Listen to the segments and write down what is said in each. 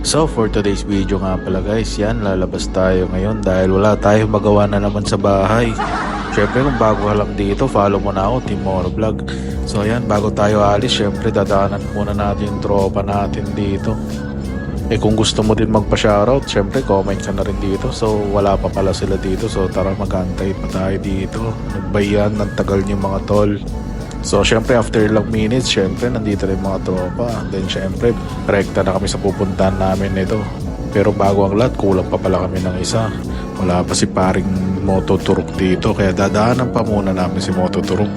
So for today's video nga pala guys, yan lalabas tayo ngayon dahil wala tayong magawa na naman sa bahay. Syempre kung bago ka lang dito, follow mo na ako, Team Monovlog. So yan, bago tayo alis, syempre dadaanan muna natin yung tropa natin dito. Kung gusto mo din magpa-shoutout, syempre comment ka na rin dito. So wala pa pala sila dito, so tara mag-antay pa tayo dito. Nagbayan ng tagal niyo mga tol. So syempre after ilang minutes, syempre nandito rin mga tropa. Then syempre rekta na kami sa pupuntahan namin nito. Pero bago ang lahat, kulang pa pala kami ng isa. Wala pa si paring Mototurok dito, kaya dadaanan pa muna namin si Mototurok.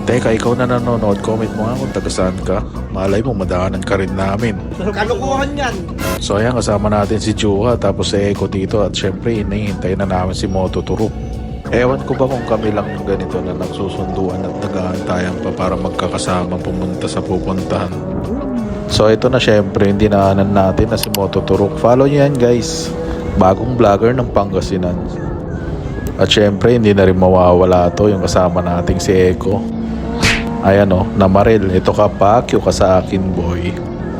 Teka, ikaw na nanonood, comment mo nga kung taga saan ka. Malay mo madaanan ka rin namin. Kalukuhan yan. So ayan, kasama natin si Juha, tapos si Eko dito. At syempre hinihintay na namin si Mototurok. Ewan ko ba kung kami lang ganito na nagsusunduan at nag-aantayan pa para magkakasama pumunta sa pupuntahan. So ito na, syempre hindi naanan natin na si Mototurok. Follow nyo yan guys, bagong vlogger ng Pangasinan. At syempre hindi na rin mawawala to, yung kasama nating si Eko. Ayan o, Namaril, ito ka Pakyo ka sa akin boy.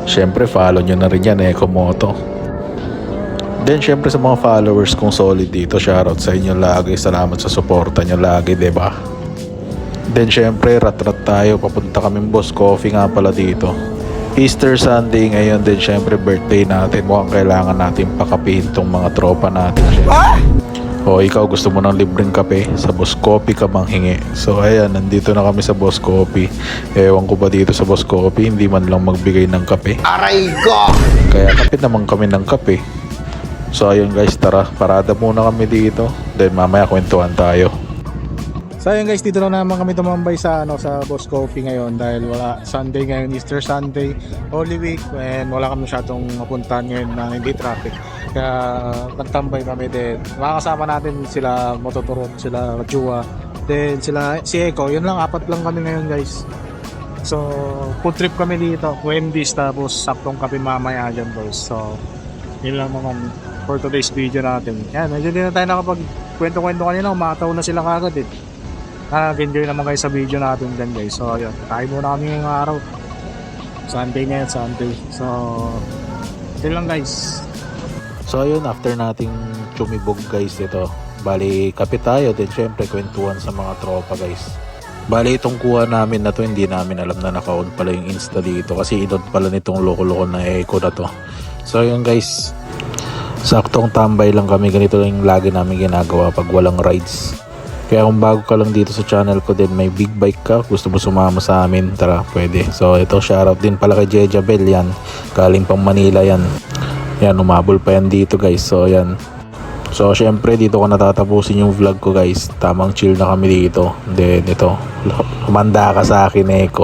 Syempre follow nyo na rin yan, Eko Moto. Then syempre sa mga followers kong solid dito, shoutout sa inyo lagi. Salamat sa suporta nyo lagi, diba? Then syempre rat-rat tayo, papunta kaming Boss Coffee nga pala dito. Easter Sunday ngayon, then syempre birthday natin. Mukhang kailangan natin pakapihin tong mga tropa natin. O ikaw gusto mo ng libreng kape, sa Boss Coffee ka manghingi. So ayan, nandito na kami sa Boss Coffee. Ewan ko ba dito sa Boss Coffee, hindi man lang magbigay ng kape. Aray ko! Kaya kapit naman kami ng kape. So ayun guys, tara, parada muna kami dito. Then mamaya kwentuhan tayo. So ayun guys, dito lang naman kami tumambay sa sa Boss Coffee ngayon dahil wala Sunday ngayon, Easter Sunday, Holy Week, and wala kami masyadong mapuntahan ngayon na hindi traffic. Kaya nagtambay kami din. Makakasama natin sila Mototurok, sila Juha, then sila si Eko. Yun lang, apat lang kami ngayon guys. So food trip kami dito, Wendy's, tapos saktong kami mamaya dyan boys. So yun lang naman for today's video natin. Yan, medyo din na tayo nakapag-kwento-kwento kanina, umataw na sila kagad eh. Nag-enjoy naman kayo sa video natin dyan guys. So yun, tayo muna kami ngayong araw. Sunday na yan, Sunday. So yun lang guys. So ayun, after nating tumibog guys ito, bali kape tayo, then syempre kwentuhan sa mga tropa guys. Bali itong kuha namin na to, hindi namin alam na naka-on pala yung Insta dito, kasi inod pala nitong loko-loko na Eko na to. So ayun guys, saktong tambay lang kami, ganito lang yung lagi namin ginagawa pag walang rides. Kaya kung bago ka lang dito sa channel ko, din may big bike ka, gusto mo sumama sa amin, tara, pwede. So ito, shoutout din pala kay Jejabel yan, galing pang Manila yan. Yan, umabol pa yan dito guys. So yan, so syempre dito ko natatapusin yung vlog ko guys. Tamang chill na kami dito. Then ito, humanda ka sa akin Eko.